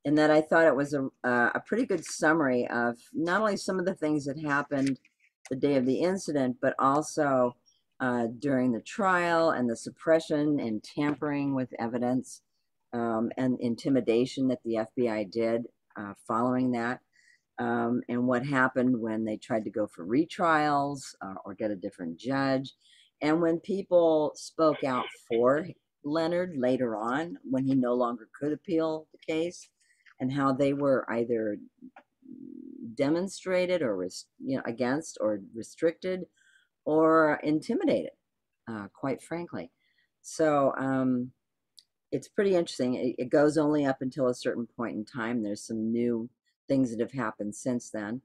and that I thought it was a pretty good summary of not only some of the things that happened the day of the incident, but also during the trial and the suppression and tampering with evidence and intimidation that the FBI did following that. And what happened when they tried to go for retrials or get a different judge. And when people spoke out for Leonard later on, when he no longer could appeal the case, and how they were either demonstrated or against or restricted or intimidated, quite frankly. So it's pretty interesting. It goes only up until a certain point in time. There's some new things that have happened since then,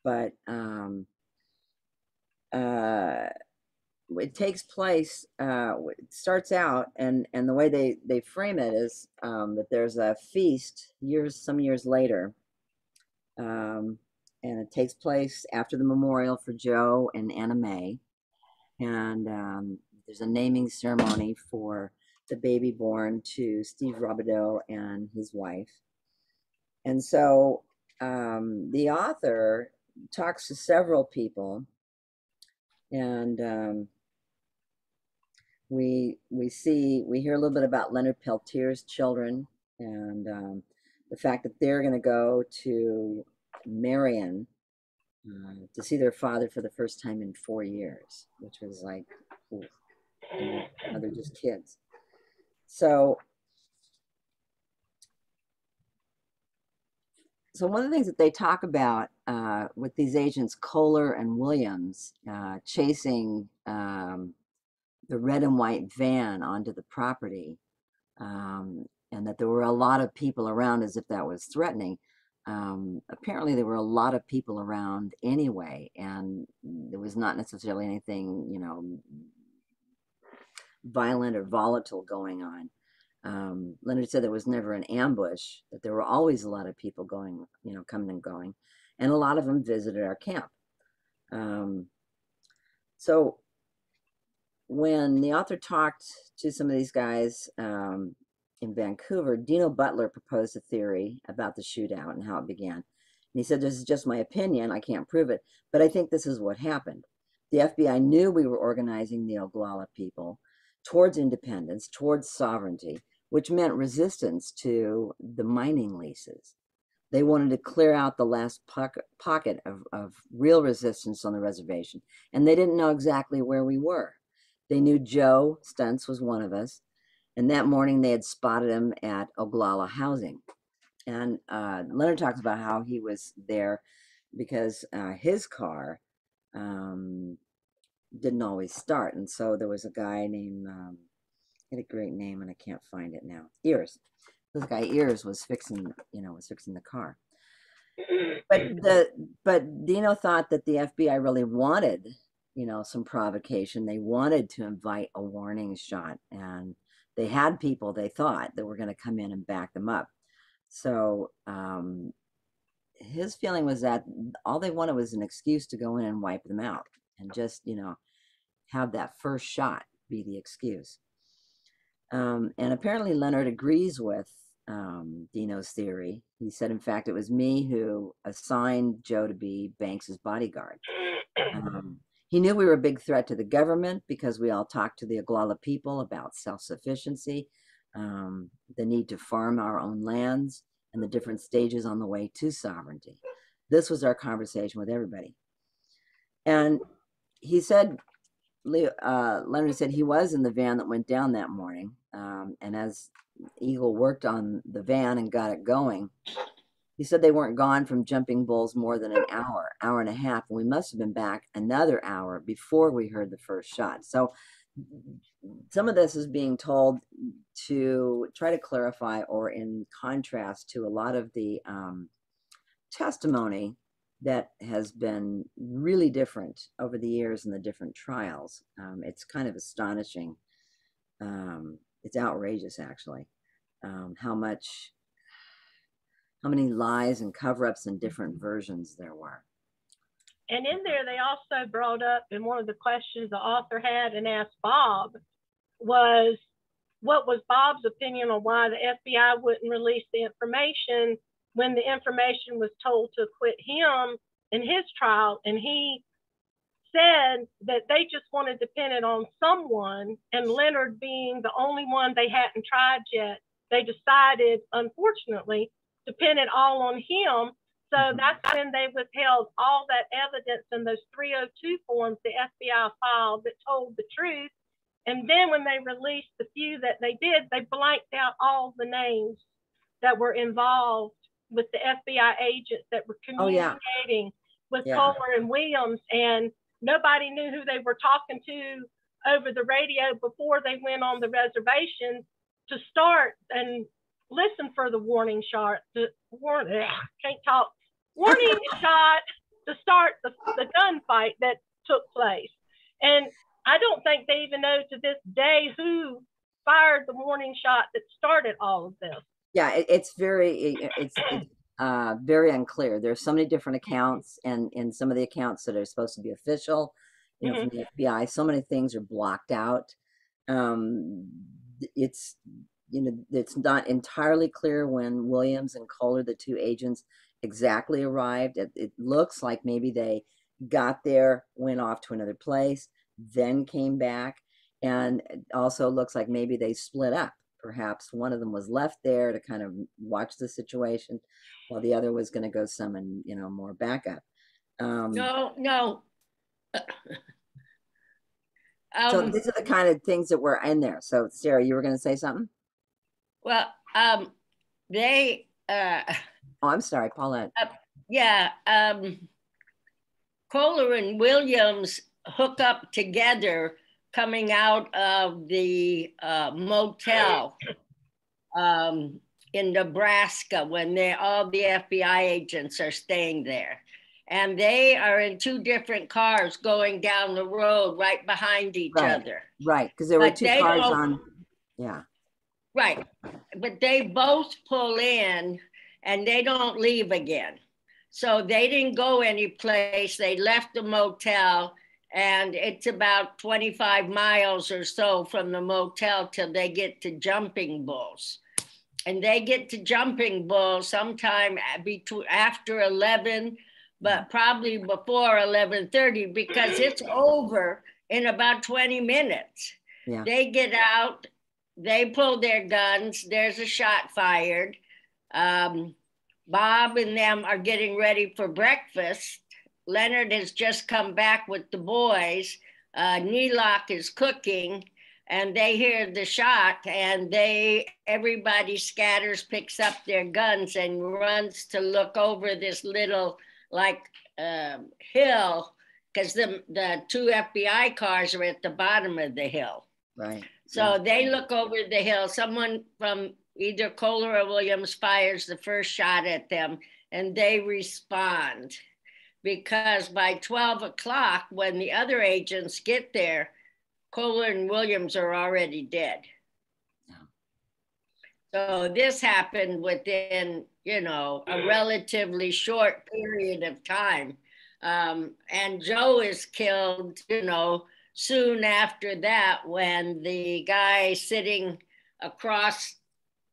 but it takes place. It starts out, and the way they frame it is that there's a feast some years later, and it takes place after the memorial for Joe and Anna Mae, and there's a naming ceremony for the baby born to Steve Robideau and his wife. And so the author talks to several people, and we hear a little bit about Leonard Peltier's children, and the fact that they're going to go to Marion to see their father for the first time in 4 years, which was like, ooh, they're just kids. So one of the things that they talk about with these agents, Kohler and Williams, chasing the red and white van onto the property, and that there were a lot of people around as if that was threatening. Apparently there were a lot of people around anyway, and there was not necessarily anything, violent or volatile going on. Leonard said there was never an ambush, that there were always a lot of people going, coming and going, and a lot of them visited our camp. So when the author talked to some of these guys in Vancouver, Dino Butler proposed a theory about the shootout and how it began. And he said, "This is just my opinion. I can't prove it, but I think this is what happened. The FBI knew we were organizing the Oglala people towards independence, towards sovereignty, which meant resistance to the mining leases. They wanted to clear out the last pocket of real resistance on the reservation, and they didn't know exactly where we were. They knew Joe Stuntz was one of us, and that morning they had spotted him at Oglala Housing." And Leonard talks about how he was there because his car didn't always start, and so there was a guy named, he had a great name and I can't find it now, Ears. This guy Ears was fixing the car. But Dino thought that the FBI really wanted, some provocation. They wanted to invite a warning shot, and they had people they thought that were going to come in and back them up. So his feeling was that all they wanted was an excuse to go in and wipe them out, and just, have that first shot be the excuse. And apparently Leonard agrees with Dino's theory. He said, in fact, it was me who assigned Joe to be Banks's bodyguard. He knew we were a big threat to the government because we all talked to the Oglala people about self-sufficiency, the need to farm our own lands, and the different stages on the way to sovereignty. This was our conversation with everybody. And he said, Leonard said he was in the van that went down that morning. And as Eagle worked on the van and got it going, he said they weren't gone from Jumping Bulls more than an hour and a half. And we must have been back another hour before we heard the first shot. So some of this is being told to try to clarify, or in contrast to a lot of the testimony that has been really different over the years in the different trials. It's kind of astonishing. It's outrageous, actually, how many lies and cover-ups and different versions there were. And in there, they also brought up, in one of the questions the author had and asked Bob, was what was Bob's opinion on why the FBI wouldn't release the information when the information was told to acquit him in his trial. And he said that they just wanted to pin it on someone, and Leonard being the only one they hadn't tried yet, they decided, unfortunately, to pin it all on him. So that's when they withheld all that evidence in those 302 forms the FBI filed that told the truth. And then when they released the few that they did, they blanked out all the names that were involved with the FBI agents that were communicating with Kohler and Williams. And nobody knew who they were talking to over the radio before they went on the reservation to start and listen for the warning shot. Warning shot to start the gunfight that took place. And I don't think they even know to this day who fired the warning shot that started all of this. Yeah, it's very unclear. There's so many different accounts, and in some of the accounts that are supposed to be official, from the FBI, so many things are blocked out. It's it's not entirely clear when Williams and Kohler, the two agents, exactly arrived. It looks like maybe they got there, went off to another place, then came back, and it also looks like maybe they split up. Perhaps one of them was left there to kind of watch the situation while the other was going to go summon, more backup. No. So these are the kind of things that were in there. So Sarah, you were going to say something? Well, they... Oh, I'm sorry, Paulette. Kohler and Williams hook up together coming out of the motel in Nebraska when all the FBI agents are staying there. And they are in two different cars going down the road right behind each other. Right, because there were two cars on. Yeah. Right, but they both pull in and they don't leave again. So they didn't go anyplace. They left the motel, and it's about 25 miles or so from the motel till they get to Jumping Bulls. And they get to Jumping Bulls sometime after 11, but probably before 11:30, because it's over in about 20 minutes. Yeah. They get out, they pull their guns, there's a shot fired. Bob and them are getting ready for breakfast. Leonard has just come back with the boys. Neelock is cooking, and they hear the shot, and everybody scatters, picks up their guns, and runs to look over this little hill, because the two FBI cars are at the bottom of the hill. Right. So they look over the hill. Someone from either Kohler or Williams fires the first shot at them, and they respond. Because by 12 o'clock, when the other agents get there, Kohler and Williams are already dead. Yeah. So this happened within, a relatively short period of time. And Joe is killed, soon after that, when the guy sitting across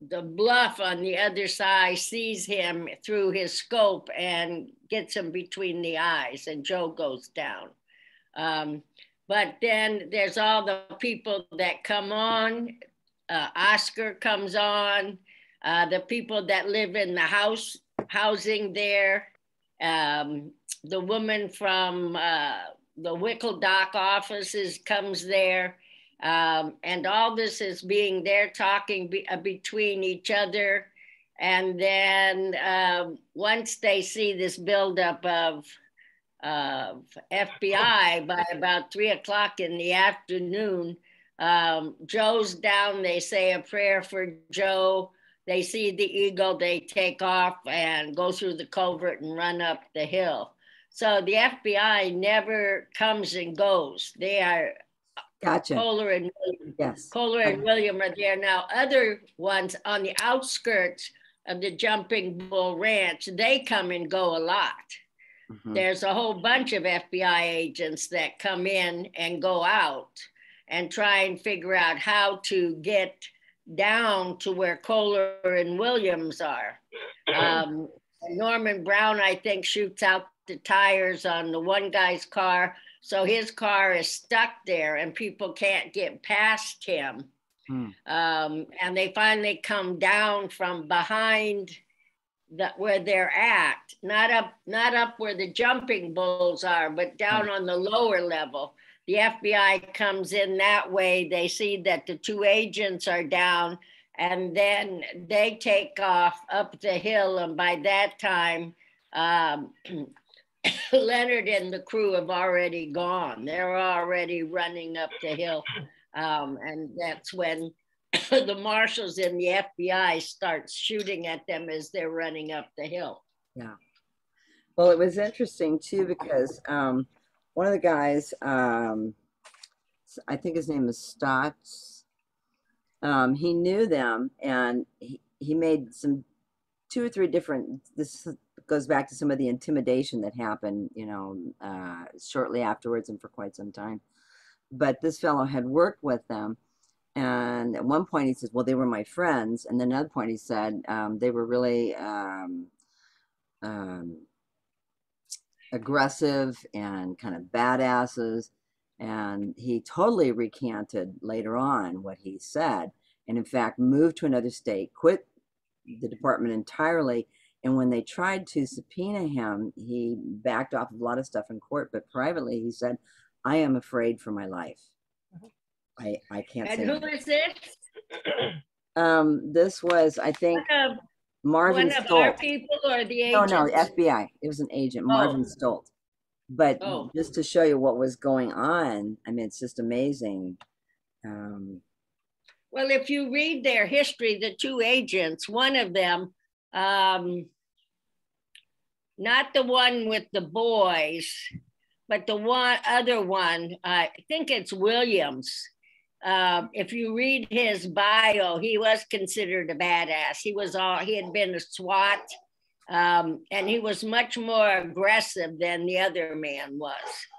the bluff on the other side sees him through his scope and gets him between the eyes, and Joe goes down. But then there's all the people that come on. Oscar comes on, the people that live in the housing there, the woman from the Wickledock offices comes there. And all this is being there talking between each other. And then once they see this buildup of FBI, by about 3 o'clock in the afternoon, Joe's down, they say a prayer for Joe. They see the eagle, they take off and go through the culvert and run up the hill. So the FBI never comes and goes. They are... Gotcha. Kohler and William. Yes. Kohler and William are there now. Other ones on the outskirts of the Jumping Bull Ranch, they come and go a lot. Mm-hmm. There's a whole bunch of FBI agents that come in and go out and try and figure out how to get down to where Kohler and Williams are. Norman Brown, I think, shoots out the tires on the one guy's car. So his car is stuck there and people can't get past him. And they finally come down from behind where they're at, not up where the jumping bulls are, but down on the lower level. The FBI comes in that way. They see that the two agents are down, and then they take off up the hill. And by that time, Leonard and the crew have already gone. They're already running up the hill. And that's when the marshals and the FBI start shooting at them as they're running up the hill. Yeah. Well, it was interesting too, because one of the guys, I think his name is Stotts, he knew them, and he made some 2 or 3 different, this goes back to some of the intimidation that happened, you know, shortly afterwards and for quite some time. But this fellow had worked with them. And at one point he says, well, they were my friends. And then another point he said, they were really aggressive and kind of badasses. And he totally recanted later on what he said. And in fact, moved to another state, quit the department entirely. And when they tried to subpoena him, he backed off of a lot of stuff in court. But privately, he said, I am afraid for my life. I can't say. And who is this? This was, I think, Marvin Stolt. One of our people or the agent? No, FBI. It was an agent, Marvin Stolt. But just to show you what was going on, I mean, it's just amazing. Well, if you read their history, the 2 agents, one of them, not the one with the boys, but the other one, I think it's Williams. If you read his bio, he was considered a badass. He had been a SWAT, and he was much more aggressive than the other man was.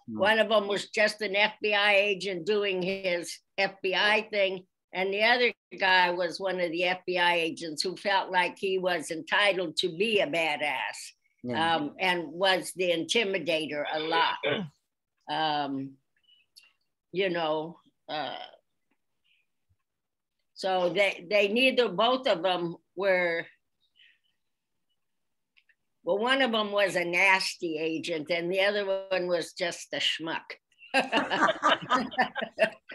One of them was just an FBI agent doing his FBI thing, and the other guy was one of the FBI agents who felt like he was entitled to be a badass, and was the intimidator a lot. You know, so they neither, both of them were, well, one of them was a nasty agent and the other one was just a schmuck.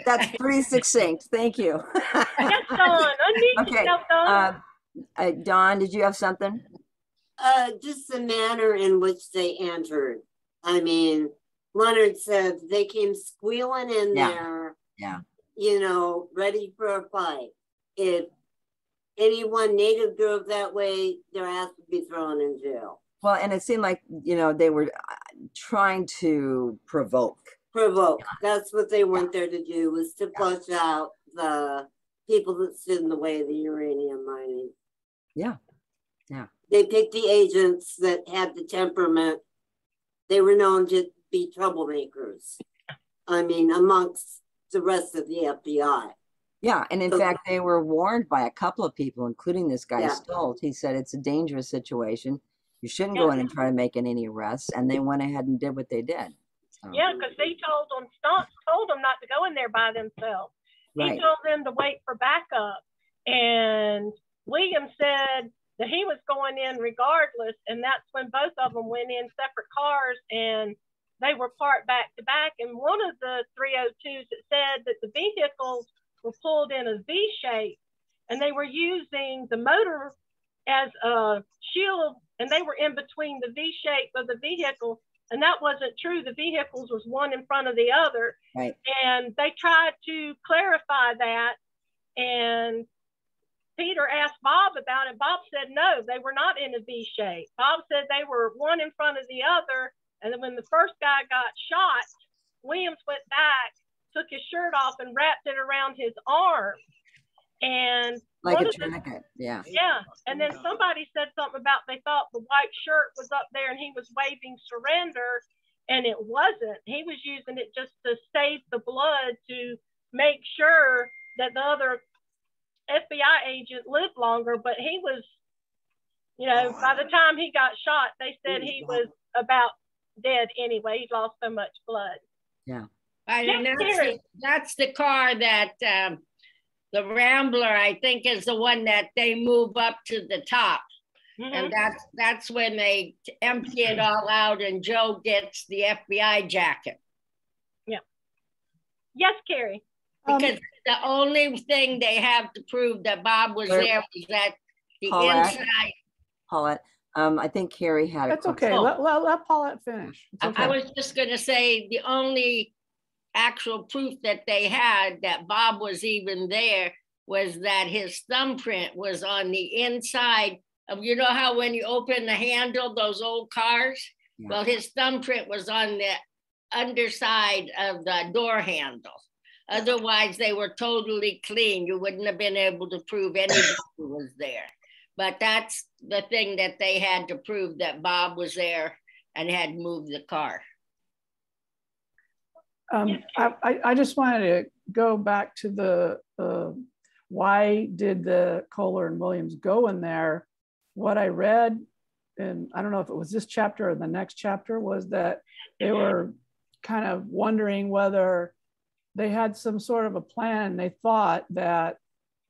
That's pretty succinct. Thank you. Yes, Dawn. Unmute yourself, Dawn. Dawn, did you have something? Just the manner in which they entered. I mean, Leonard said they came squealing in there. Yeah. You know, ready for a fight. If anyone native drove that way, their ass would be thrown in jail. Well, and it seemed like, you know, they were trying to provoke. That's what they went there to do, was to flush out the people that stood in the way of the uranium mining. Yeah. They picked the agents that had the temperament. They were known to be troublemakers. I mean, amongst the rest of the FBI. Yeah, and in fact, they were warned by a couple of people, including this guy Stolt. He said it's a dangerous situation. You shouldn't go in and try to make any arrests. And they went ahead and did what they did. So. Yeah, because they told them not to go in there by themselves. Right. He told them to wait for backup. And William said that he was going in regardless. And that's when both of them went in separate cars and they were parked back to back. And one of the 302s, it said that the vehicles were pulled in a V shape and they were using the motor as a shield, and they were in between the V shape of the vehicle. And that wasn't true. The vehicles was one in front of the other. Right. And they tried to clarify that. And Peter asked Bob about it. Bob said, no, they were not in a V shape. Bob said they were one in front of the other. And then when the first guy got shot, Williams went back, took his shirt off and wrapped it around his arm. And like a tourniquet, yeah. Yeah. And then somebody said something about they thought the white shirt was up there and he was waving surrender, and it wasn't. He was using it just to save the blood, to make sure that the other FBI agent lived longer, but he was, you know, by the time he got shot, they said he was about dead anyway. He'd lost so much blood. Yeah. And that's the car that the Rambler, I think, is the one that they move up to the top. And that's when they empty it all out and Joe gets the FBI jacket. Yeah. Yes, Carrie. Because the only thing they have to prove that Bob was there was that the inside. Paulette, I think Carrie had That's okay. Let Paulette finish. Okay. I was just going to say the only actual proof that they had that Bob was even there was that his thumbprint was on the inside of, you know how when you open the handle, those old cars? Yeah. Well, his thumbprint was on the underside of the door handle. Otherwise, they were totally clean. You wouldn't have been able to prove anybody was there. But that's the thing that they had to prove, that Bob was there and had moved the car. I just wanted to go back to the why did the Kohler and Williams go in there? What I read, and I don't know if it was this chapter or the next chapter, was that they were kind of wondering whether they had some sort of a plan. They thought that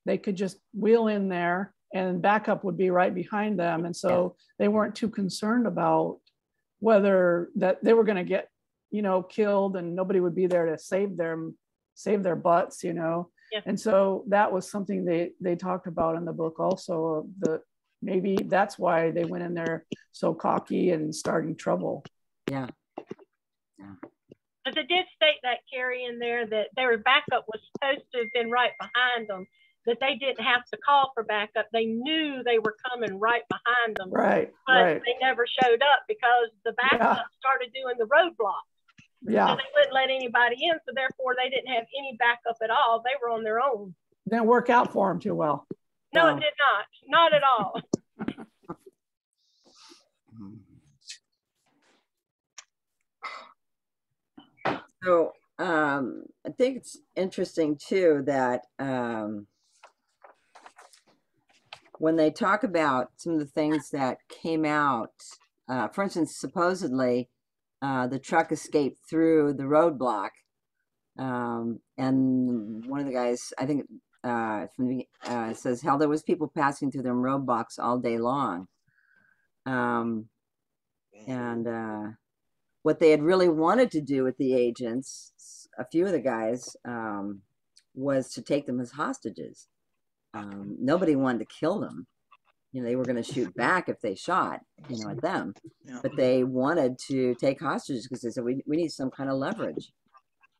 they could just wheel in there and backup would be right behind them. And so they weren't too concerned about whether that they were going to get, you know, killed and nobody would be there to save their butts, you know. Yeah. And so that was something they talked about in the book also, maybe that's why they went in there so cocky and starting trouble. Yeah. But they did state that, Carrie, in there that their backup was supposed to have been right behind them, that they didn't have to call for backup. They knew they were coming right behind them. Right. But they never showed up because the backup started doing the roadblock. Yeah. So they wouldn't let anybody in. So therefore, they didn't have any backup at all. They were on their own. Didn't work out for them too well. No, it did not. Not at all. So I think it's interesting too that when they talk about some of the things that came out, for instance, supposedly the truck escaped through the roadblock, and one of the guys, I think, says, hell, there was people passing through them roadblocks all day long, and what they had really wanted to do with the agents, a few of the guys, was to take them as hostages. Nobody wanted to kill them. You know, they were going to shoot back if they shot, you know, at them. Yeah. But they wanted to take hostages because they said, we need some kind of leverage.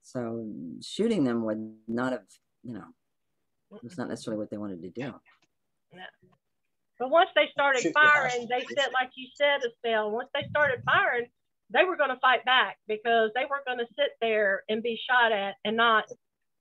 So shooting them would not have, you know, it was not necessarily what they wanted to do. Yeah. But once they started firing, they said, like you said, Estelle, once they started firing, they were going to fight back because they weren't going to sit there and be shot at and not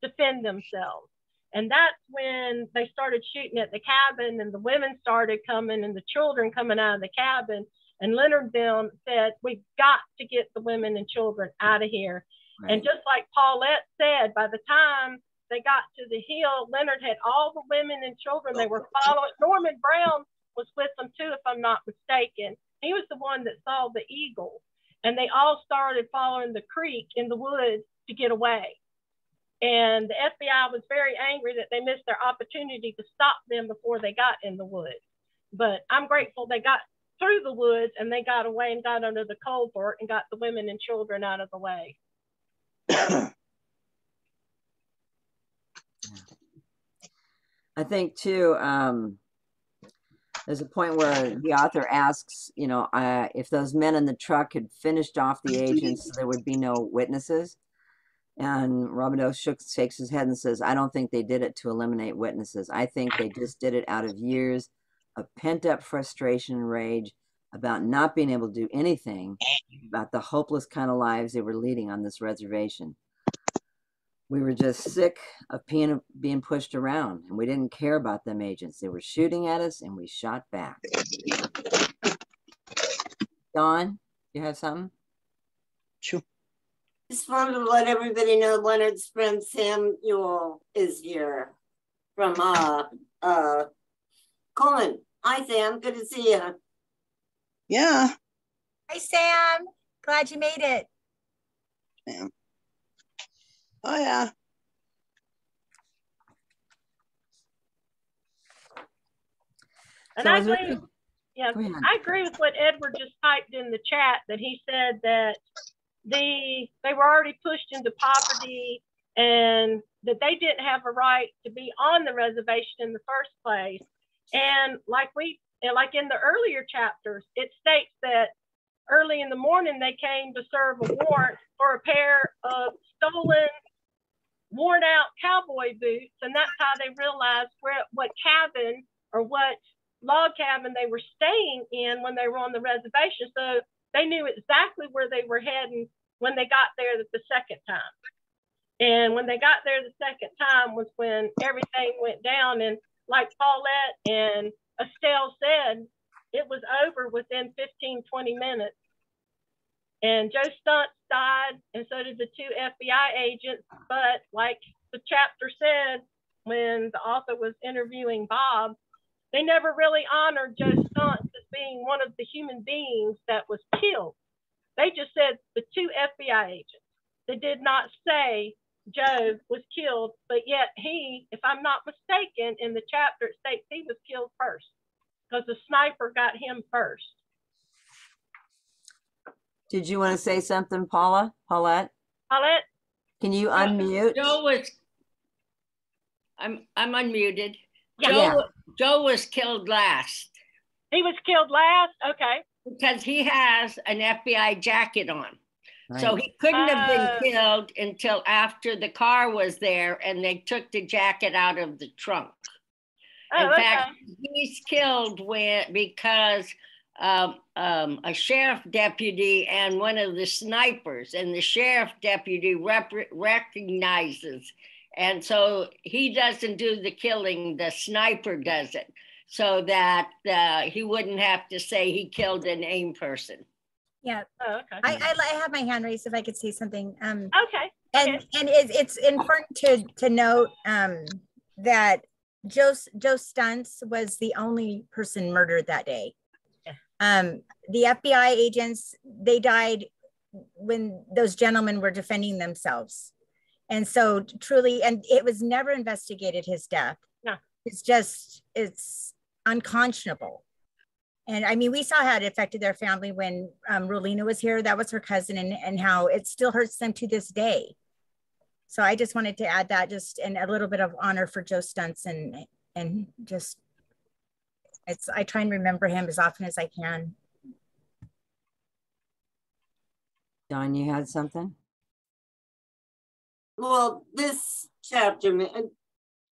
defend themselves. And that's when they started shooting at the cabin and the women started coming and the children coming out of the cabin. And Leonard then said, we've got to get the women and children out of here. Right. And just like Paulette said, by the time they got to the hill, Leonard had all the women and children they were following. Norman Brown was with them too, if I'm not mistaken. He was the one that saw the eagle. And they all started following the creek in the woods to get away. And the FBI was very angry that they missed their opportunity to stop them before they got in the woods. But I'm grateful they got through the woods and they got away and got under the culvert and got the women and children out of the way. I think too, there's a point where the author asks, you know, if those men in the truck had finished off the agents, there would be no witnesses. And Robideau shakes his head and says, I don't think they did it to eliminate witnesses. I think they just did it out of years of pent-up frustration and rage about not being able to do anything about the hopeless kind of lives they were leading on this reservation. We were just sick of being pushed around, and we didn't care about them agents. They were shooting at us, and we shot back. Dawn, you have something? Sure. Just wanted to let everybody know Leonard's friend Samuel is here. from Colin. Hi, Sam. Good to see you. Yeah. Hi, Sam. Glad you made it. Yeah. Oh, yeah. And So I is there agree, yeah, Go ahead. I agree with what Edward just typed in the chat, that he said that they were already pushed into poverty and that they didn't have a right to be on the reservation in the first place. And like in the earlier chapters, it states that early in the morning they came to serve a warrant for a pair of stolen, worn out cowboy boots, and that's how they realized what cabin or what log cabin they were staying in when they were on the reservation. So they knew exactly where they were heading when they got there the second time. And when they got there the second time was when everything went down. And like Paulette and Estelle said, it was over within 15, 20 minutes. And Joe Stuntz died, and so did the 2 FBI agents. But like the chapter said, when the author was interviewing Bob, they never really honored Joe Stuntz as being one of the human beings that was killed. They just said the 2 FBI agents. They did not say Joe was killed, but yet he, if I'm not mistaken, in the chapter it states he was killed first because the sniper got him first. Did you want to say something, Paulette? Paulette? Can you unmute? Joe was, I'm unmuted. Yeah. Joe was killed last. He was killed last? Okay. Because he has an FBI jacket on. Right. So he couldn't have been killed until after the car was there and they took the jacket out of the trunk. In fact, he's killed because a sheriff deputy and one of the snipers, and the sheriff deputy recognizes. And so he doesn't do the killing, the sniper does it, so that he wouldn't have to say he killed an AIM person. Yeah. Oh, okay. I have my hand raised if I could say something. Okay. And it's important to note that Joe Stuntz was the only person murdered that day. The FBI agents, they died when those gentlemen were defending themselves. And so truly, and it was never investigated, his death. No. It's unconscionable. And I mean, we saw how it affected their family when Rolina was here. That was her cousin, and how it still hurts them to this day. So I just wanted to add that, just and a little bit of honor for Joe Stuntz, and just, I try and remember him as often as I can. Don, you had something? Well, this chapter,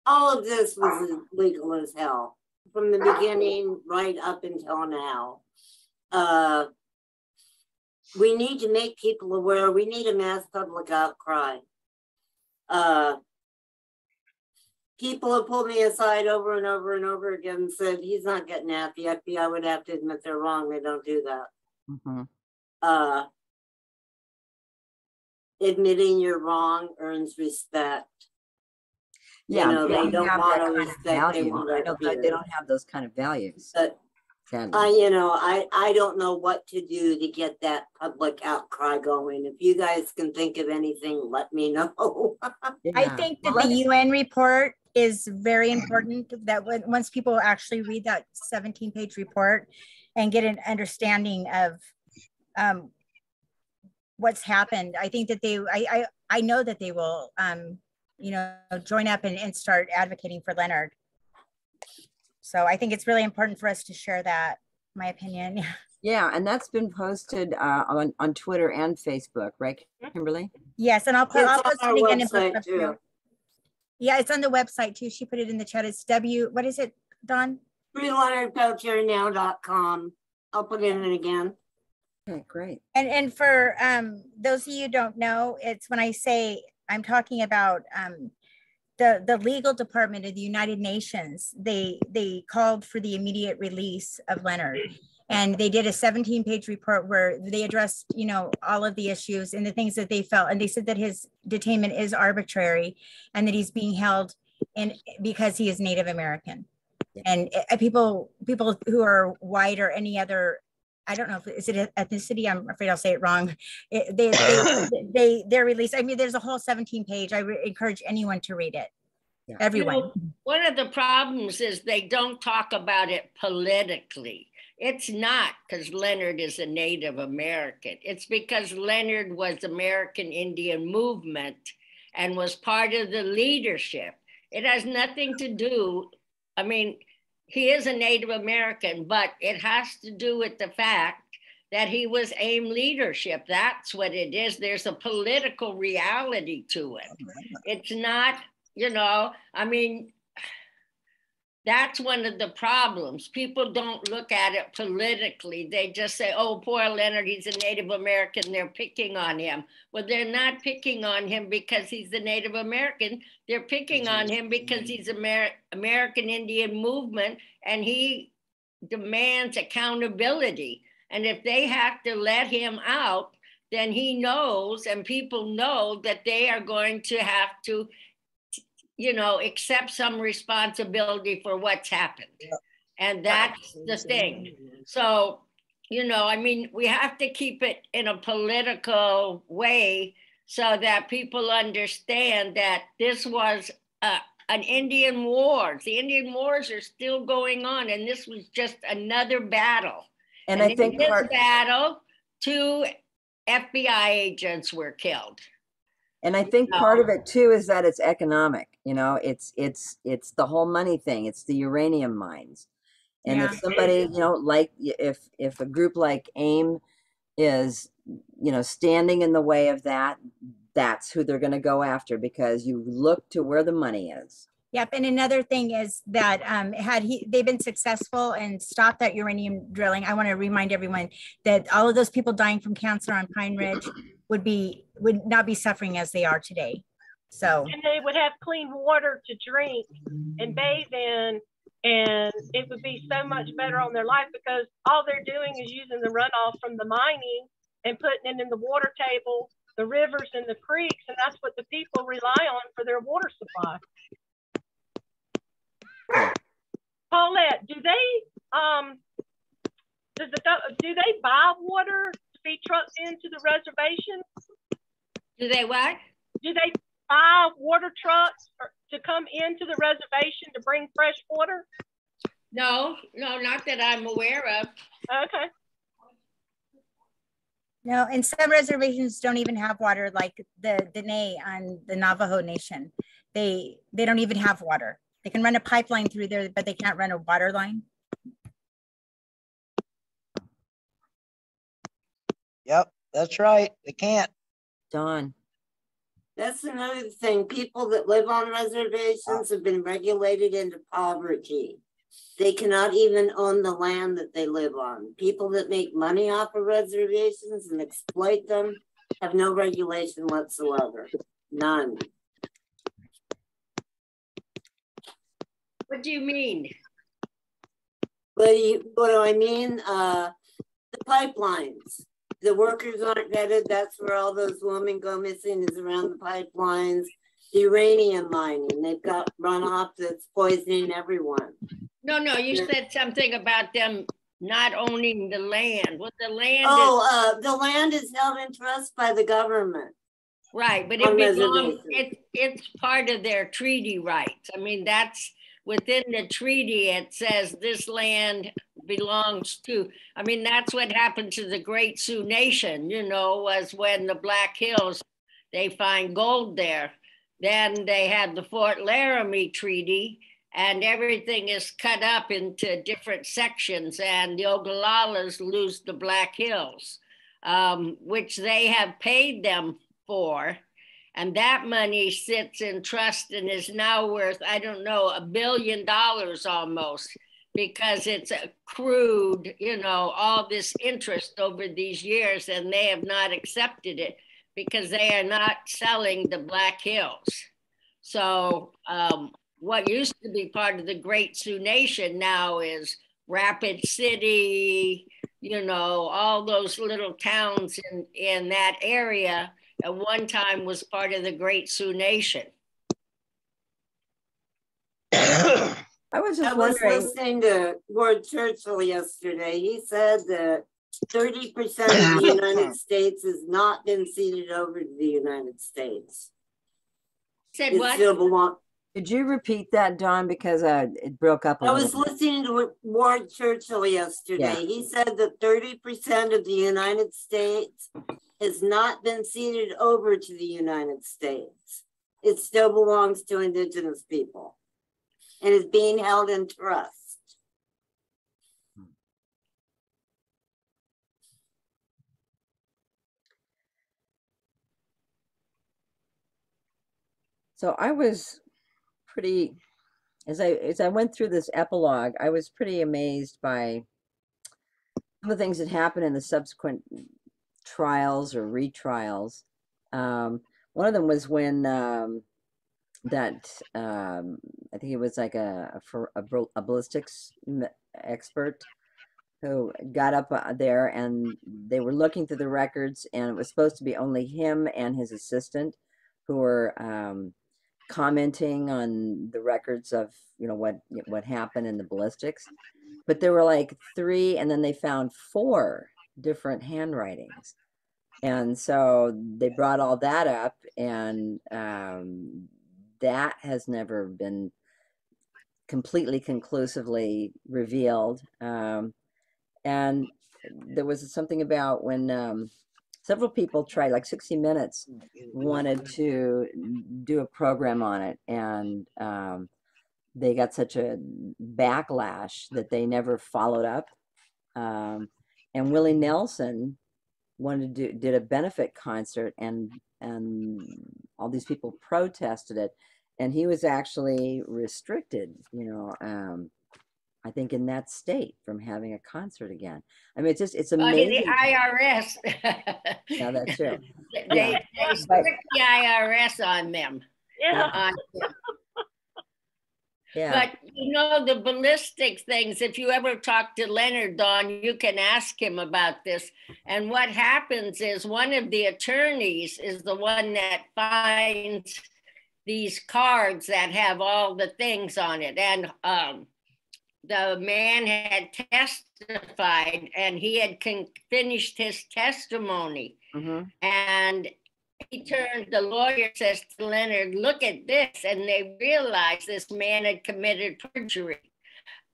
all of this was legal as hell from the beginning right up until now. We need to make people aware. We need a mass public outcry. People have pulled me aside over and over and over again and said, he's not getting at the FBI would have to admit they're wrong. They don't do that. Mm-hmm. Admitting you're wrong earns respect. Yeah, you know, they don't want to respect. They don't have those kind of values. But I don't know what to do to get that public outcry going. If you guys can think of anything, let me know. Yeah. I think that the UN report is very important, that once people actually read that 17-page report and get an understanding of what's happened, I think that I know that they will join up and start advocating for Leonard. So I think it's really important for us to share that, my opinion. Yeah, and that's been posted on Twitter and Facebook, right, Kimberly? Yes, and I'll post it again in website too. Yeah, it's on the website too. She put it in the chat. It's what is it, Dawn? FreeLeonardPeltierNow.com. I'll put it in again. Okay, great. And for those of you who don't know, it's when I say I'm talking about the legal department of the United Nations, they called for the immediate release of Leonard. And they did a 17-page report where they addressed, all of the issues and the things that they felt. And they said that his detainment is arbitrary and that he's being held and because he is Native American. And people who are white or any other, I don't know if is it ethnicity. I'm afraid I'll say it wrong. They're released. I mean, there's a whole 17-page. I encourage anyone to read it. Yeah. Everyone. You know, one of the problems is they don't talk about it politically. It's not because Leonard is a Native American. It's because Leonard was American Indian movement and was part of the leadership. It has nothing to do, I mean, he is a Native American, but it has to do with the fact that he was AIM leadership. That's what it is. There's a political reality to it. It's not, you know, I mean, that's one of the problems. People don't look at it politically. They just say, oh, poor Leonard, he's a Native American. They're picking on him. Well, they're not picking on him because he's the Native American. They're picking on him because he's American Indian movement and he demands accountability. And if they have to let him out, then he knows and people know that they are going to have to, you know, accept some responsibility for what's happened. Yeah. And that's the thing. So, you know, I mean, we have to keep it in a political way so that people understand that this was an Indian war. The Indian wars are still going on, and this was just another battle. And I think in this battle, 2 FBI agents were killed. And I think part of it too is that it's economic. You know, it's the whole money thing. It's the uranium mines. And if somebody, you know, like if a group like AIM is, you know, standing in the way of that, that's who they're going to go after because you look to where the money is. Yep. And another thing is that they've been successful and stopped that uranium drilling, I want to remind everyone that all of those people dying from cancer on Pine Ridge would not be suffering as they are today. So and they would have clean water to drink and bathe in, and it would be so much better on their life because all they're doing is using the runoff from the mining and putting it in the water table, the rivers and the creeks, and that's what the people rely on for their water supply. Paulette, do they buy water to be trucked into the reservation? Do they what? Do they buy water trucks to come into the reservation to bring fresh water? No, not that I'm aware of. Okay. No, and some reservations don't even have water, like the Dene on the Navajo Nation. They don't even have water. They can run a pipeline through there, but they can't run a water line. Yep, that's right. They can't. Dawn. That's another thing. People that live on reservations have been regulated into poverty. They cannot even own the land that they live on. People that make money off of reservations and exploit them have no regulation whatsoever. None. What do you mean? What do I mean? The pipelines. The workers aren't vetted. That's where all those women go missing, is around the pipelines. The uranium mining. They've got runoff that's poisoning everyone. No, you said something about them not owning the land. Well, the land the land is held in trust by the government. Right, but it belongs, it's part of their treaty rights. I mean, that's within the treaty, it says this land belongs to, I mean, that's what happened to the Great Sioux Nation, you know, was when the Black Hills, they find gold there. Then they had the Fort Laramie Treaty, and everything is cut up into different sections, and the Oglalalas lose the Black Hills, which they have paid them for. And that money sits in trust and is now worth, I don't know, $1 billion almost, because it's accrued, you know, all this interest over these years, and they have not accepted it because they are not selling the Black Hills. So what used to be part of the Great Sioux Nation now is Rapid City, you know, all those little towns in that area at one time was part of the Great Sioux Nation. I was just I was wondering. listening to Ward Churchill yesterday. He said that 30% of the United States has not been ceded over to the United States. Said It what? still belongs. Could you repeat that, Don? Because it broke up a I little was bit. listening to Ward Churchill yesterday. Yeah. He said that 30% of the United States has not been ceded over to the United States. It still belongs to indigenous people and is being held in trust. So I was pretty, as I went through this epilogue, I was pretty amazed by some of the things that happened in the subsequent trials or retrials. One of them was when I think it was like a ballistics expert who got up there, and they were looking through the records, and it was supposed to be only him and his assistant who were commenting on the records of what happened in the ballistics. But there were like 3, and then they found 4 different handwritings. And so they brought all that up, and that has never been completely conclusively revealed. And there was something about when several people tried, like 60 Minutes wanted to do a program on it, and they got such a backlash that they never followed up. And Willie Nelson wanted to did a benefit concert, and all these people protested it, and he was actually restricted, I think in that state from having a concert again. I mean, it's amazing. The IRS. Yeah, that's true. They stick the IRS on them. Yeah. Yeah. But the ballistic things, if you ever talk to Leonard, Don, you can ask him about this. And what happens is one of the attorneys is the one that finds these cards that have all the things on it. And the man had testified, and he had finished his testimony. Mm-hmm. And the lawyer says to Leonard, look at this. And they realized this man had committed perjury.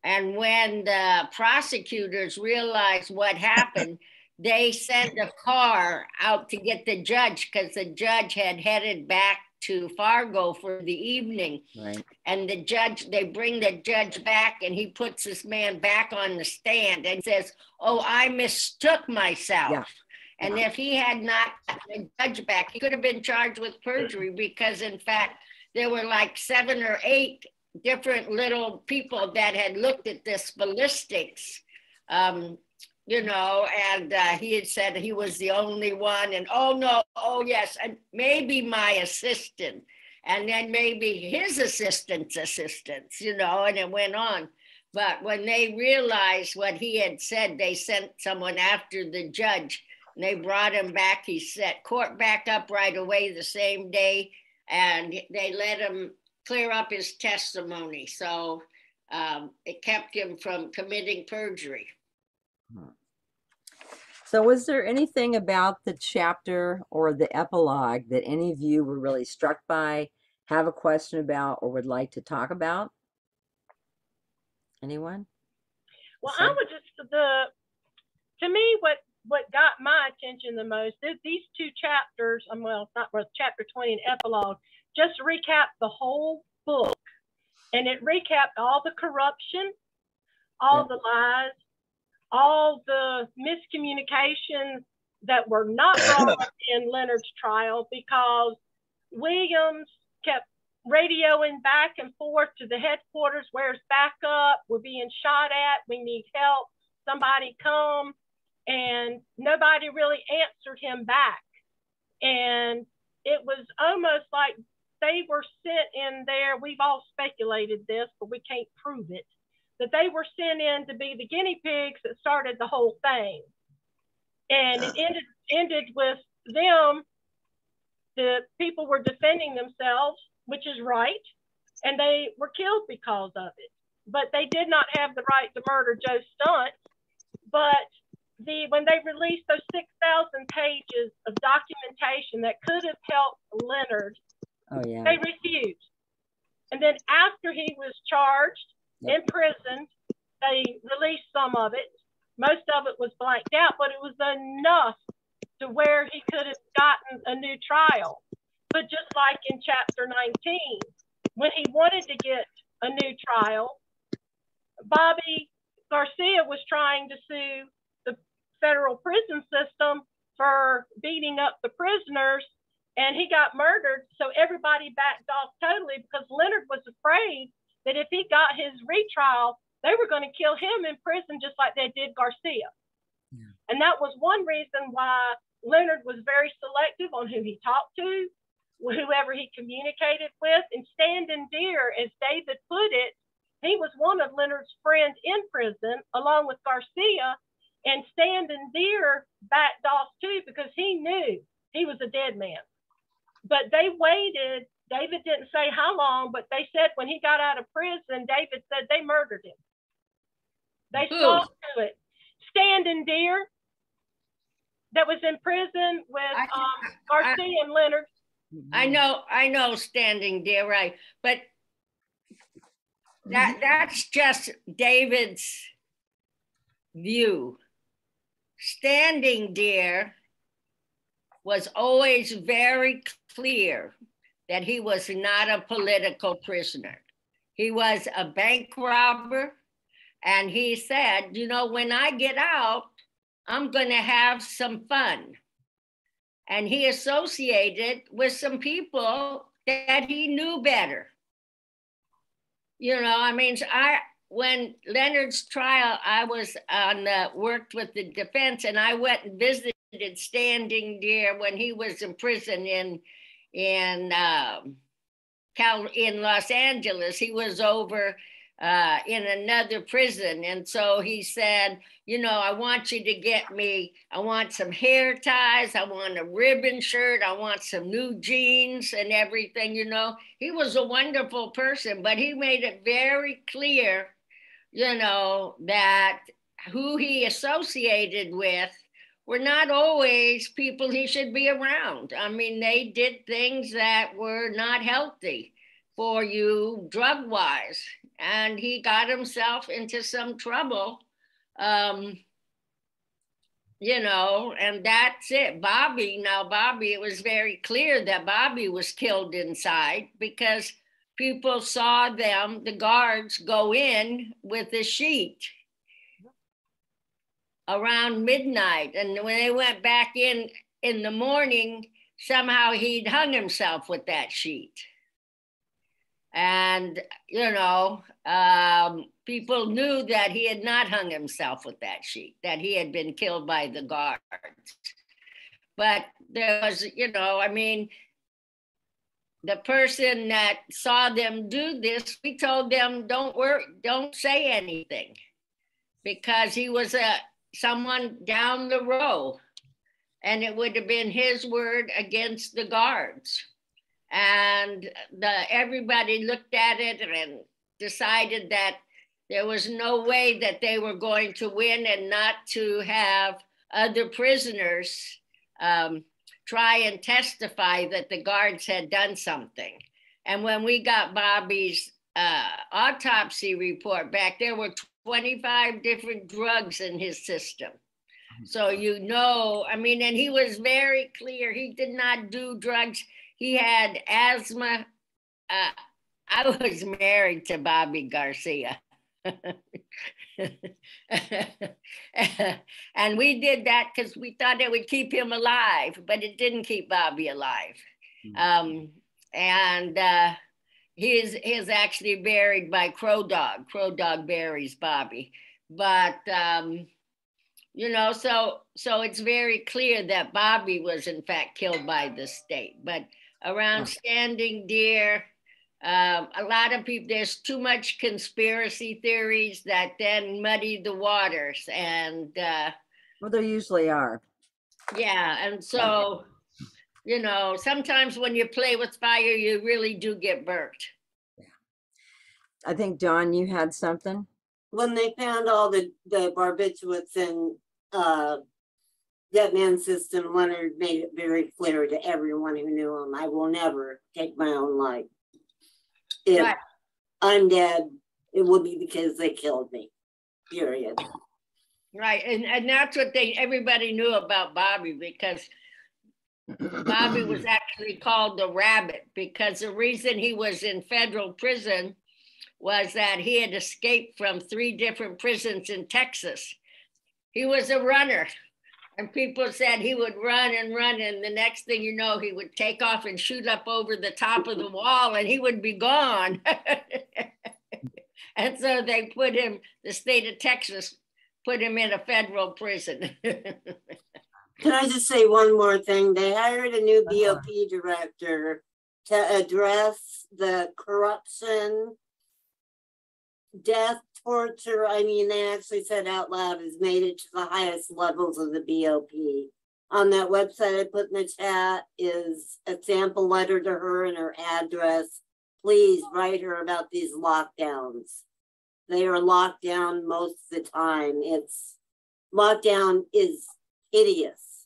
And when the prosecutors realized what happened, they sent a car out to get the judge, because the judge had headed back to Fargo for the evening. Right. And they bring the judge back, and he puts this man back on the stand and says, oh, I mistook myself. Yeah. And if he had not gotten the judge back, he could have been charged with perjury, because in fact, there were like 7 or 8 different little people that had looked at this ballistics, and he had said he was the only one, and oh yes, and maybe my assistant, and then maybe his assistant's assistants, and it went on. But when they realized what he had said, they sent someone after the judge. And they brought him back. He set court back up right away the same day, and they let him clear up his testimony. So it kept him from committing perjury. So was there anything about the chapter or the epilogue that any of you were really struck by, have a question about, or would like to talk about? Anyone? Well, I would just, to me, what got my attention the most is these 2 chapters, chapter 20 and epilogue, just recap the whole book. And it recapped all the corruption, all the lies, all the miscommunications that were not brought up in Leonard's trial, because Williams kept radioing back and forth to the headquarters, where's backup? We're being shot at. We need help. Somebody come. And nobody really answered him back. And it was almost like they were sent in there. We've all speculated this, but we can't prove it, that they were sent in to be the guinea pigs that started the whole thing. And it ended with them. The people were defending themselves, which is right. and they were killed because of it. But they did not have the right to murder Joe Stunt. But when they released those 6,000 pages of documentation that could have helped Leonard, they refused. And then after he was charged, imprisoned, they released some of it. Most of it was blanked out, but it was enough to where he could have gotten a new trial. But just like in chapter 19, when he wanted to get a new trial, Bobby Garcia was trying to sue the federal prison system for beating up the prisoners, and he got murdered. So everybody backed off totally because Leonard was afraid that if he got his retrial, they were going to kill him in prison just like they did Garcia. Yeah. And that was one reason why Leonard was very selective on who he talked to, whoever he communicated with. And Standing Deer, as David put it, he was one of Leonard's friends in prison along with Garcia, and Standing Deer backed off too because he knew he was a dead man. But they waited. David didn't say how long, but they said when he got out of prison, David said they murdered him. They saw to it. Standing Deer, that was in prison with Garcia and Leonard. I know Standing Deer, right? But that's just David's view. Standing Deer was always very clear that he was not a political prisoner. He was a bank robber, and he said, you know, when I get out, I'm going to have some fun. And he associated with some people that he knew better. You know, I mean, when Leonard's trial, I was worked with the defense, and I went and visited Standing Deer when he was in prison in Los Angeles. He was over in another prison. And so he said, you know, I want you to get me, I want some hair ties, I want a ribbon shirt, I want some new jeans and everything, you know. He was a wonderful person, but he made it very clear, you know, that who he associated with were not always people he should be around. I mean, they did things that were not healthy for you drug-wise. And he got himself into some trouble, you know, and that's it. Bobby, it was very clear that Bobby was killed inside because people saw them, the guards, go in with a sheet around midnight. And when they went back in the morning, somehow he'd hung himself with that sheet. And, you know, people knew that he had not hung himself with that sheet, that he had been killed by the guards. But there was, you know, I mean, the person that saw them do this, we told them, don't worry, don't say anything, because he was someone down the row, and it would have been his word against the guards. And everybody looked at it and decided that there was no way that they were going to win, and not to have other prisoners try and testify that the guards had done something. And when we got Bobby's autopsy report back, there were 25 different drugs in his system. So, you know, I mean, and he was very clear. He did not do drugs. He had asthma. I was married to Bobby Garcia. And we did that because we thought it would keep him alive, but it didn't keep Bobby alive. And he's actually buried by Crow Dog. Crow Dog buries Bobby. But, you know, so it's very clear that Bobby was in fact killed by the state. But around Standing Deer, a lot of people, there's too much conspiracy theories that then muddy the waters. And well, there usually are. Yeah, and so, you know, sometimes when you play with fire, you really do get burnt. I think, Dawn, you had something? When they found all the barbiturates in that man's system, Leonard made it very clear to everyone who knew him, I will never take my own life. If Right. I'm dead, it will be because they killed me. Period. Right, and that's what everybody knew about Bobby, because Bobby was actually called the Rabbit, because the reason he was in federal prison was that he had escaped from 3 different prisons in Texas. He was a runner, and people said he would run and run, and the next thing you know, he would take off and shoot up over the top of the wall, and he would be gone. And so they put him, the state of Texas put him in a federal prison. Can I just say one more thing? They hired a new BOP director to address the corruption, death, torture. I mean, they actually said out loud has made it to the highest levels of the BOP. On that website I put in the chat is a sample letter to her and her address. Please write her about these lockdowns. They are locked down most of the time. Lockdown is hideous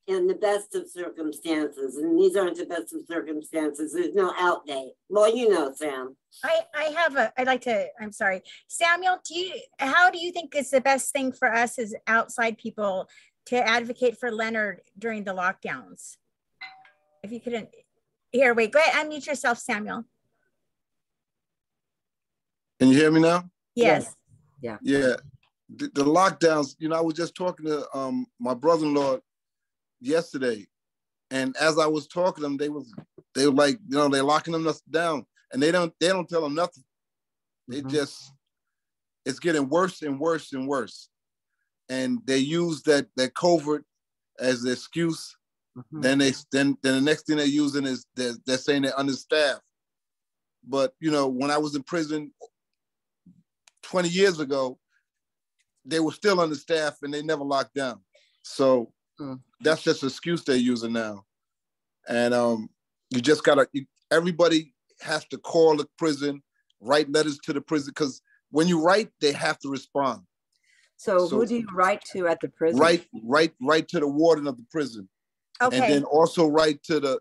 in the best of circumstances. And these aren't the best of circumstances. There's no out date. Well, you know, Sam. I'm sorry. Samuel, how do you think is the best thing for us as outside people to advocate for Leonard during the lockdowns? If you couldn't, here, wait, go ahead, unmute yourself, Samuel. Can you hear me now? Yes. Yeah. Yeah. The lockdowns, I was just talking to my brother-in-law yesterday, and as I was talking to them, they were like, they're locking them down, and they don't tell them nothing. They just, it's getting worse and worse and worse, and they use that covert as the excuse. Then the next thing they're using is they're saying they're understaffed. But when I was in prison 20 years ago, they were still understaffed and they never locked down. So that's just an excuse they're using now. And you just everybody has to call the prison, write letters to the prison, because when you write, they have to respond. So who do you write to at the prison? Write to the warden of the prison. Okay. And then also write to the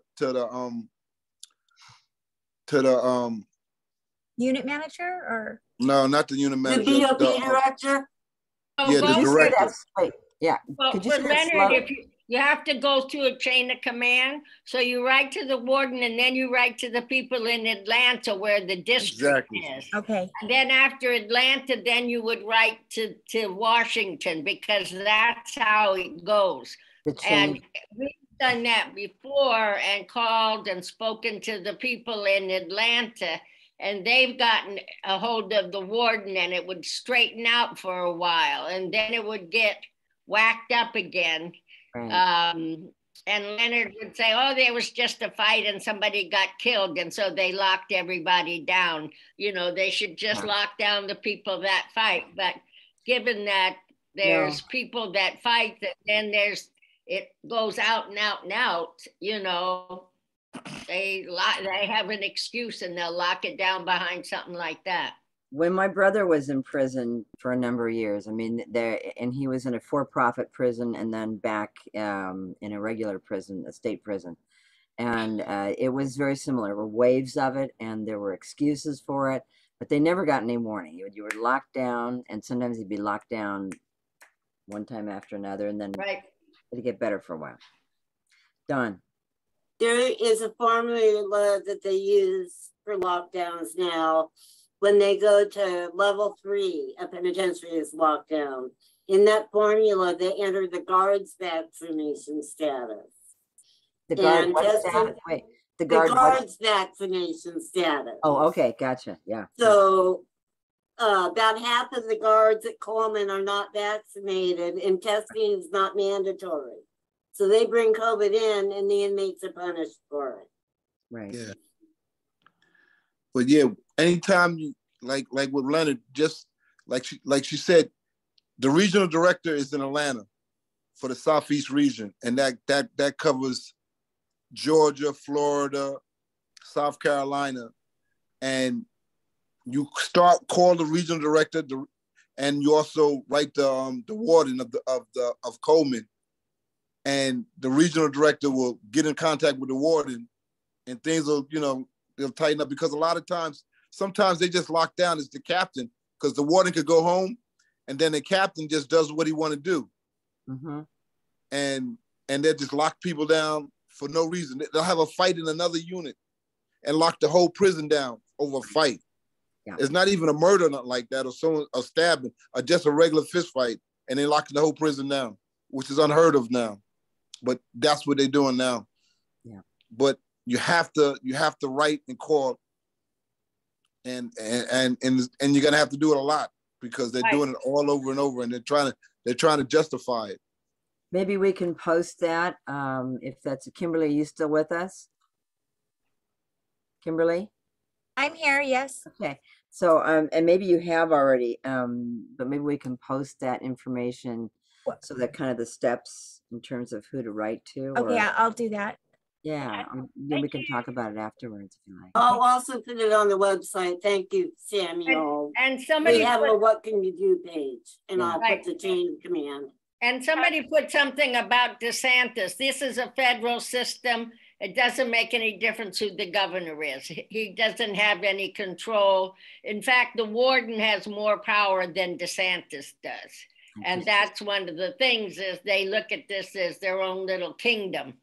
unit manager, or no, not the unit manager. The BOP director? Yeah, the director. Yeah. Well, Could you for say that Leonard, slow? if you have to go through a chain of command. So you write to the warden, and then you write to the people in Atlanta where the district is. okay. And then after Atlanta, then you would write to Washington, because that's how it goes. And we've done that before and called and spoken to the people in Atlanta, and they've gotten a hold of the warden, and it would straighten out for a while, and then it would get whacked up again. Right. And Leonard would say, oh, there was just a fight and somebody got killed, and so they locked everybody down. They should just lock down the people that fight. But given that there's people that fight, then it goes out and out and out, they have an excuse and they'll lock it down behind something like that. When my brother was in prison for a number of years, and he was in a for-profit prison and then back in a regular prison, a state prison. And it was very similar. There were waves of it, and there were excuses for it, but they never got any warning. You were locked down, and sometimes you'd be locked down one time after another, and then it'd get better for a while. Dawn. There is a formula that they use for lockdowns now. When they go to level 3, a penitentiary is locked down. In that formula, they enter the guard's vaccination status. The guard, what status? Wait, the guard's vaccination status. Oh, okay, gotcha. Yeah. So about half of the guards at Coleman are not vaccinated, and testing is not mandatory. So they bring COVID in, and the inmates are punished for it. Right. Yeah. But yeah, anytime you like with Leonard, just like she said, the regional director is in Atlanta for the Southeast region, and that covers Georgia, Florida, South Carolina, and you call the regional director, and you also write the warden of Coleman, and the regional director will get in contact with the warden, and things will, they'll tighten up, because a lot of times, sometimes they just lock down as the captain, because the warden could go home, and then the captain just does what he want to do. Mm-hmm. And they'll just lock people down for no reason. They'll have a fight in another unit and lock the whole prison down over a fight. Yeah. It's not even a murder, nothing like that, or someone a stabbing, or just a regular fist fight, and they lock the whole prison down, which is unheard of now. But that's what they're doing now. Yeah. But you have to write and call, and you're gonna have to do it a lot, because they're doing it all over and over, and they're trying to justify it. Maybe we can post that. If that's Kimberly, are you still with us? Kimberly? I'm here, yes. Okay. So, and maybe you have already, but maybe we can post that information, so that kind of the steps in terms of who to write to. Okay, or, I'll do that. yeah, then we can talk about it afterwards if you like. I'll also put it on the website. Thank you, Samuel. And somebody We have a what can you do page, and Yeah. I'll put the chain of command. And somebody put something about DeSantis. This is a federal system. It doesn't make any difference who the governor is. He doesn't have any control. In fact, the warden has more power than DeSantis does. And that's one of the things, is they look at this as their own little kingdom.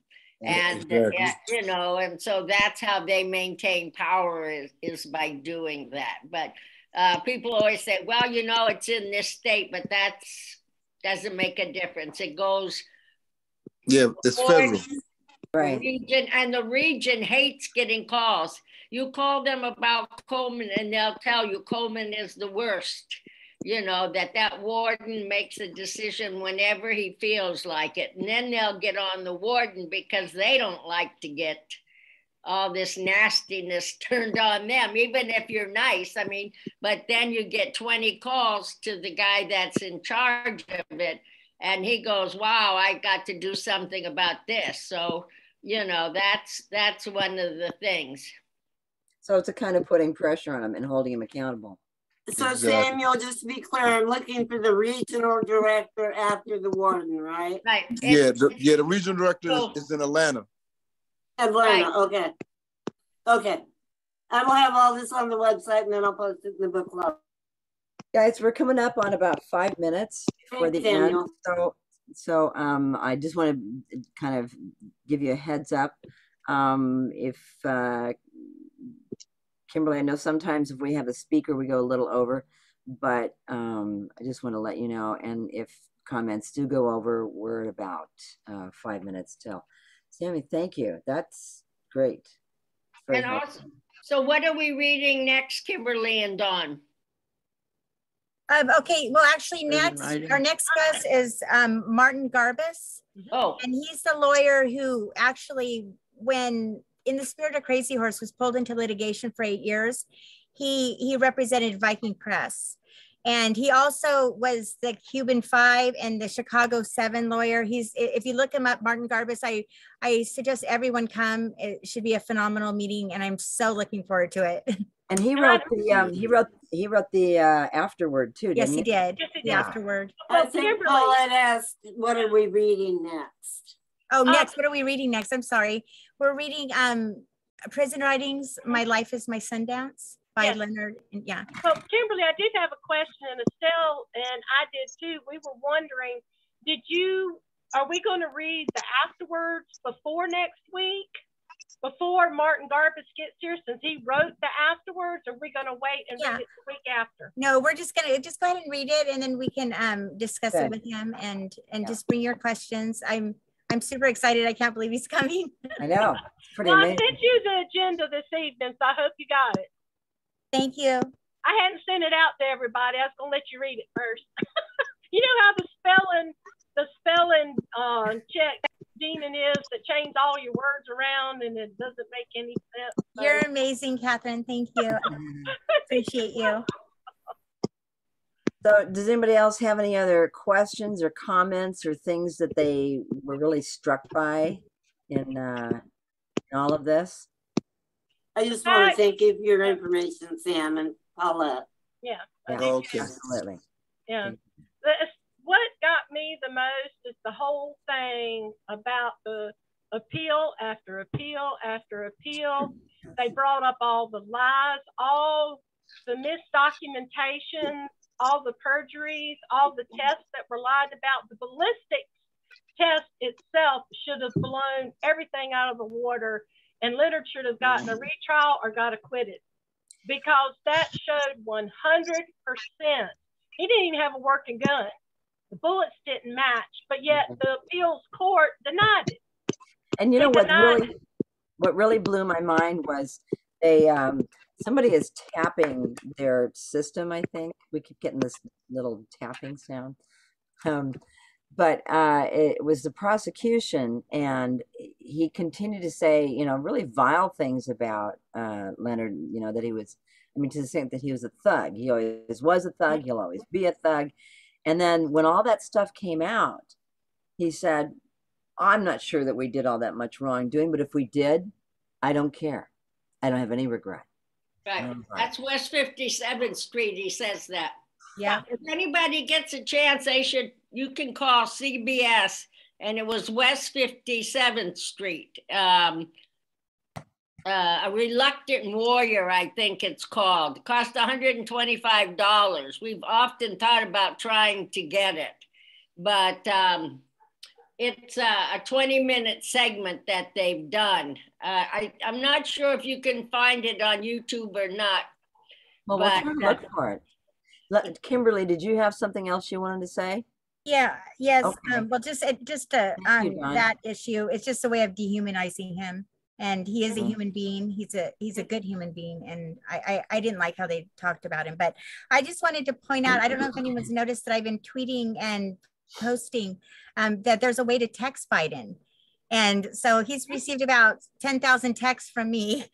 And, Exactly. and so that's how they maintain power, is by doing that. But people always say, well, it's in this state, but that's doesn't make a difference. It goes. Yeah, it's federal. Right. Region, and the region hates getting calls. You call them about Coleman, and they'll tell you Coleman is the worst. That warden makes a decision whenever he feels like it. And then they'll get on the warden, because they don't like to get all this nastiness turned on them, even if you're nice. I mean, but then you get 20 calls to the guy that's in charge of it, and he goes, wow, I got to do something about this. So, that's one of the things. So it's a kind of putting pressure on him and holding him accountable. So Exactly. Samuel, just to be clear, I'm looking for the regional director after the warden, right? Right. Yeah, the regional director is in Atlanta. Atlanta, Right. Okay. I will have all this on the website, and then I'll post it in the book club. Guys, we're coming up on about 5 minutes before the end. So I just want to kind of give you a heads up. If Kimberly, I know sometimes if we have a speaker, we go a little over, but I just want to let you know. And if comments do go over, we're at about 5 minutes till. Sammy, thank you. That's great. And also, so what are we reading next, Kimberly and Dawn? Okay, well, actually, our next guest is Martin Garbus. Oh. And he's the lawyer who actually, when In the Spirit of Crazy Horse was pulled into litigation for 8 years, he represented Viking Press. And he also was the Cuban 5 and the Chicago 7 lawyer. If you look him up, Martin Garbus, I suggest everyone come. It should be a phenomenal meeting, and I'm so looking forward to it. And he wrote the afterword too. Yes, didn't he did. Yes, he The did. afterward. I think Paulette asked, what are we reading next? Oh, next, what are we reading next? I'm sorry. We're reading Prison Writings, My Life is My Sundance by Leonard. Yeah. So Kimberly, I did have a question, and Estelle and I did too. We were wondering, are we going to read the afterwards before next week? Before Martin Garbus gets here, since he wrote the afterwards, or are we going to wait and read it the week after? No, we're just going to go ahead and read it, and then we can discuss it with him and just bring your questions. I'm super excited. I can't believe he's coming. I know. It's pretty Well, amazing. I sent you the agenda this evening, so I hope you got it. Thank you. I hadn't sent it out to everybody. I was going to let you read it first. You know how the spelling check demon is that change all your words around and it doesn't make any sense. So. You're amazing, Catherine. Thank you. Appreciate you. So does anybody else have any other questions or comments or things that they were really struck by in all of this? I just want to thank you for your information, Sam, and Paulette. Yeah. Yeah, Okay. absolutely. Yeah. What got me the most is the whole thing about the appeal after appeal after appeal. They brought up all the lies, all the misdocumentation, all the perjuries, all the tests that were lied about. The ballistics test itself should have blown everything out of the water, and Leonard should have gotten a retrial or got acquitted, because that showed 100%. He didn't even have a working gun. The bullets didn't match, but yet the appeals court denied it. And you know what really blew my mind was somebody is tapping their system. I think we keep getting this little tapping sound. But it was the prosecution, and he continued to say, really vile things about Leonard, that he was, to the extent that he was a thug. He always was a thug. He'll always be a thug. And then when all that stuff came out, he said, I'm not sure that we did all that much wrongdoing, but if we did, I don't care. I don't have any regret. Right. That's West 57th Street. He says that. Yeah. If anybody gets a chance, you can call CBS, and it was West 57th Street. A Reluctant Warrior, I think it's called. It cost $125. We've often thought about trying to get it, but it's a 20-minute segment that they've done. I'm not sure if you can find it on YouTube or not. Well, we'll try to look for it. Kimberly, did you have something else you wanted to say? Yeah, yes. Okay. Well, just that issue, it's just a way of dehumanizing him. And he is a human being. He's a good human being. And I didn't like how they talked about him. But I just wanted to point out, I don't know if anyone's noticed that I've been tweeting and posting that there's a way to text Biden. And so he's received about 10,000 texts from me.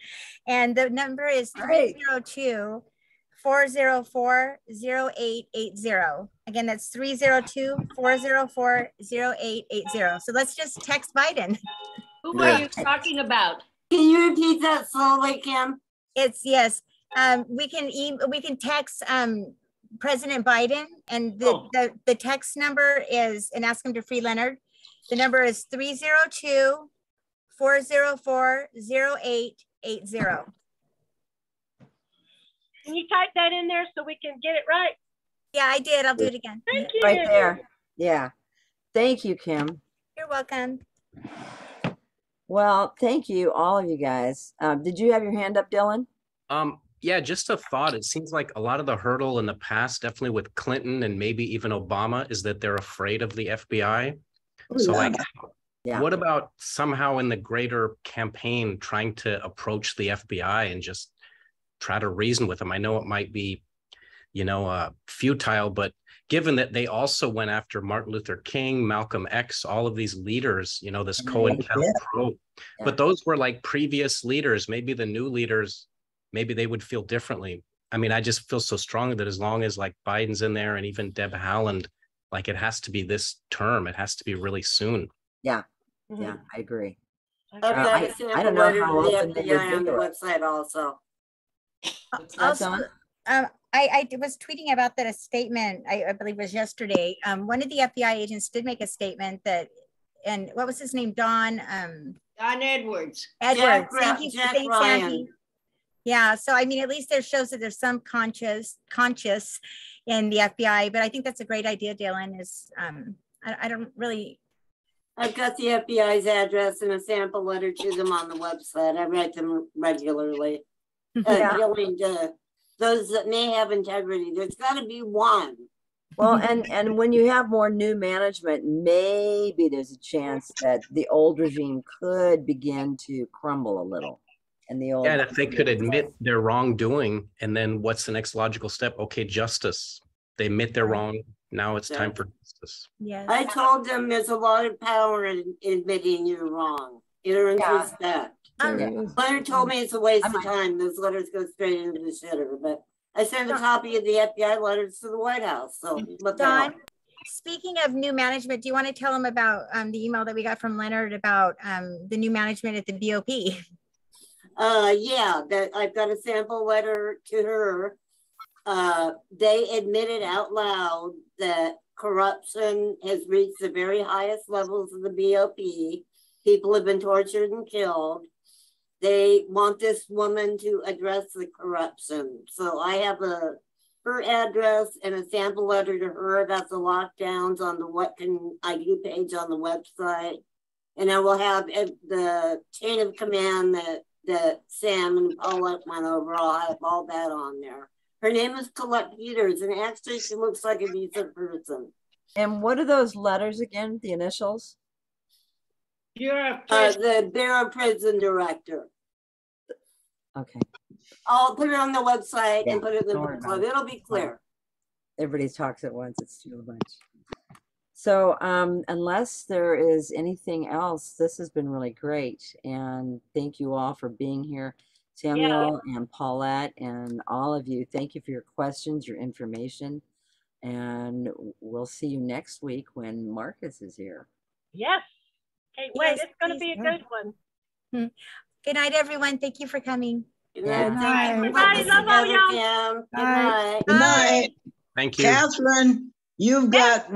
And the number is 302-404-0880. Again, that's 302-404-0880. So let's just text Biden. Who are you talking about? Can you repeat that slowly, Kim? It's yes. We can text President Biden, and the text number is, and ask him to free Leonard. The number is 302-404-0880. Can you type that in there so we can get it right? Yeah, I did. I'll do it again. Thank you. Right there. Yeah. Thank you, Kim. You're welcome. Well, thank you, all of you guys. Did you have your hand up, Dylan? Yeah, just a thought. It seems like a lot of the hurdle in the past, definitely with Clinton and maybe even Obama, is that they're afraid of the FBI. So what about somehow in the greater campaign trying to approach the FBI and just try to reason with them? I know it might be, futile, but given that they also went after Martin Luther King, Malcolm X, all of these leaders, this COINTELPRO, but those were like previous leaders. Maybe the new leaders, maybe they would feel differently. I just feel so strongly that as long as like Biden's in there and even Deb Haaland, like it has to be this term. It has to be really soon. Yeah. Yeah, I agree. I don't know how often they would on the do it. website also. I was tweeting about that, a statement, I believe it was yesterday. One of the FBI agents did make a statement that, and what was his name? Don Edwards. Edwards. Jack Ryan. Sandy. Yeah. So, at least there shows that there's some conscious in the FBI, but I think that's a great idea, Dylan, is, I don't really. I've got the FBI's address and a sample letter to them on the website. I write them regularly. Dealing to those that may have integrity. There's got to be one. Well, and when you have more new management, maybe there's a chance that the old regime could begin to crumble a little. And the old, and if they could admit their wrongdoing, and then what's the next logical step? Okay, justice. They admit they're wrong. Now it's time for justice. Yes. I told them there's a lot of power in admitting you're wrong. It earns respect. Leonard told me it's a waste of time. Those letters go straight into the shitter. But I sent a copy of the FBI letters to the White House. So Don, speaking of new management, do you want to tell them about the email that we got from Leonard about the new management at the BOP? Yeah, that I've got a sample letter to her they admitted out loud that corruption has reached the very highest levels of the BOP. People have been tortured and killed. They want this woman to address the corruption. So I have her address and a sample letter to her about the lockdowns on the What Can I Do page on the website. And I will have the chain of command that Sam and Paulette went over. I'll have all that on there. Her name is Colette Peters, and actually she looks like a decent person. And what are those letters again, the initials? You're the Bureau Prison Director. Okay. I'll put it on the website and put it in the book club. It'll be clear. Everybody talks at once. It's too much. So unless there is anything else, this has been really great. And thank you all for being here. Samuel and Paulette and all of you. Thank you for your questions, your information. And we'll see you next week when Marcus is here. Yes. Can't wait. It's going to be a good one. Good night, everyone. Thank you for coming. Good night. Everybody, love all y'all. Good night. Good night. Thank you. Catherine, you got